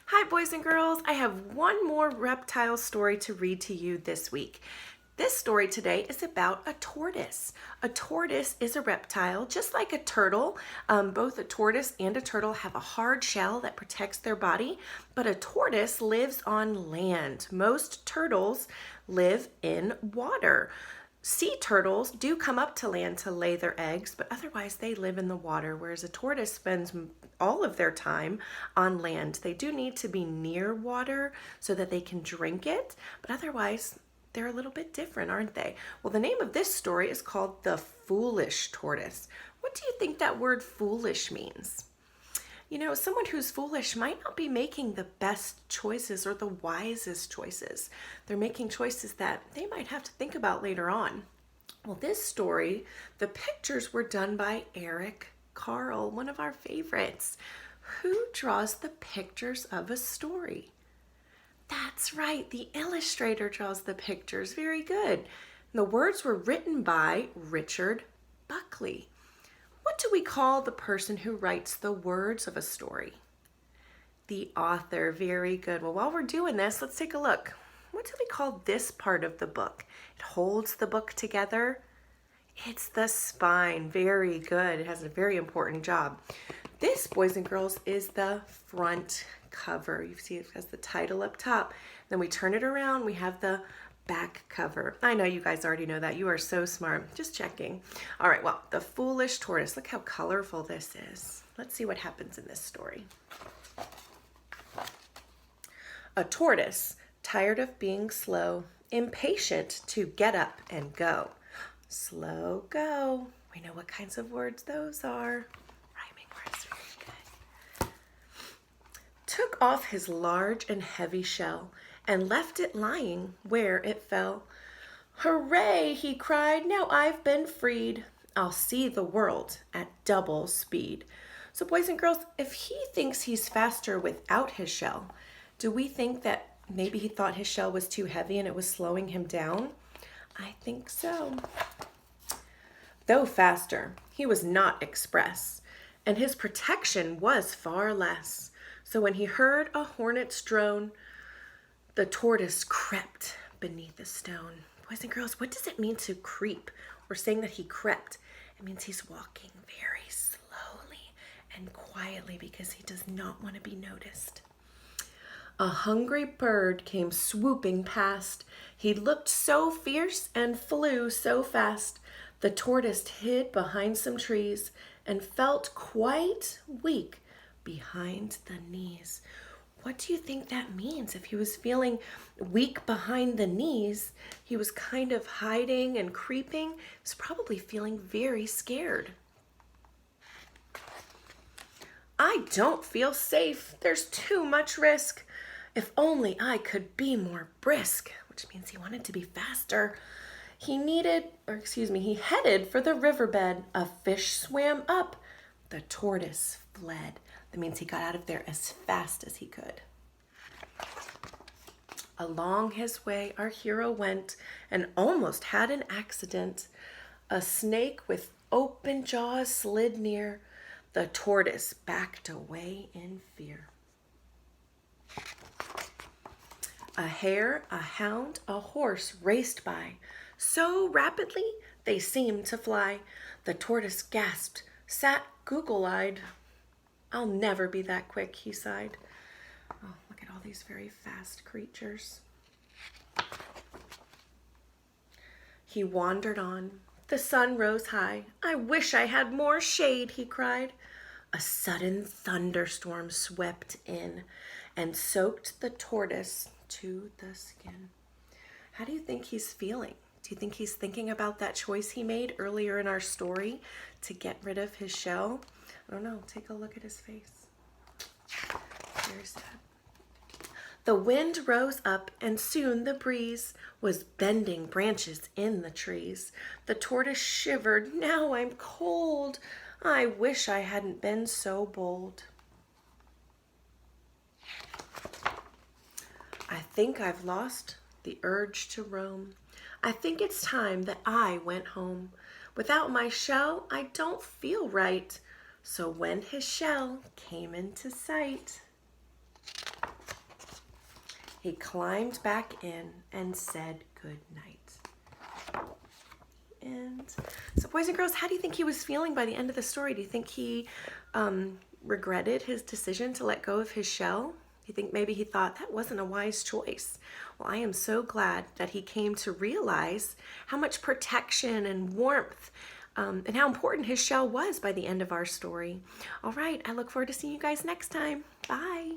Hi boys and girls, I have one more reptile story to read to you this week. This story today is about a tortoise. A tortoise is a reptile, just like a turtle. Both a tortoise and a turtle have a hard shell that protects their body, but a tortoise lives on land. Most turtles live in water. Sea turtles do come up to land to lay their eggs, but otherwise they live in the water, whereas a tortoise spends all of their time on land. They do need to be near water so that they can drink it, but otherwise they're a little bit different, aren't they? Well, the name of this story is called The Foolish Tortoise. What do you think that word foolish means? You know, someone who's foolish might not be making the best choices or the wisest choices. They're making choices that they might have to think about later on. Well, this story, the pictures were done by Eric Carl, one of our favorites. Who draws the pictures of a story? That's right, the illustrator draws the pictures. Very good. The words were written by Richard Buckley. What do we call the person who writes the words of a story? The author. Very good. Well, while we're doing this, let's take a look. What do we call this part of the book? It holds the book together. It's the spine. Very good. It has a very important job. This, boys and girls, is the front cover. You see it has the title up top. Then we turn it around. We have the back cover. I know you guys already know that. You are so smart. Just checking. All right, well, The Foolish Tortoise. Look how colorful this is. Let's see what happens in this story. A tortoise, tired of being slow, impatient to get up and go. Slow go. We know what kinds of words those are. Rhyming words. Very good. Took off his large and heavy shell and left it lying where it fell. Hooray, he cried, now I've been freed. I'll see the world at double speed. So boys and girls, if he thinks he's faster without his shell, do we think that maybe he thought his shell was too heavy and it was slowing him down? I think so. Though faster, he was not express, and his protection was far less. So when he heard a hornet's drone, the tortoise crept beneath a stone. Boys and girls, what does it mean to creep? We're saying that he crept. It means he's walking very slowly and quietly because he does not want to be noticed. A hungry bird came swooping past. He looked so fierce and flew so fast. The tortoise hid behind some trees and felt quite weak behind the knees. What do you think that means? If he was feeling weak behind the knees, he was kind of hiding and creeping. He was probably feeling very scared. I don't feel safe. There's too much risk. If only I could be more brisk, which means he wanted to be faster. He headed for the riverbed. A fish swam up. The tortoise fled. That means he got out of there as fast as he could. Along his way our hero went and almost had an accident. A snake with open jaws slid near. The tortoise backed away in fear. A hare, a hound, a horse raced by. So rapidly they seemed to fly. The tortoise gasped, sat goggle-eyed. I'll never be that quick, he sighed. Oh, look at all these very fast creatures. He wandered on. The sun rose high. I wish I had more shade, he cried. A sudden thunderstorm swept in and soaked the tortoise to the skin. How do you think he's feeling? Do you think he's thinking about that choice he made earlier in our story to get rid of his shell? I don't know. Take a look at his face. Very sad. The wind rose up, and soon the breeze was bending branches in the trees. The tortoise shivered. Now I'm cold. I wish I hadn't been so bold. I think I've lost the urge to roam. I think it's time that I went home. Without my shell, I don't feel right. So when his shell came into sight, He climbed back in and said good night. And so boys and girls, how do you think he was feeling by the end of the story? Do you think he regretted his decision to let go of his shell? Do you think maybe he thought that wasn't a wise choice? Well, I am so glad that he came to realize how much protection and warmth and how important his shell was by the end of our story. All right, I look forward to seeing you guys next time. Bye.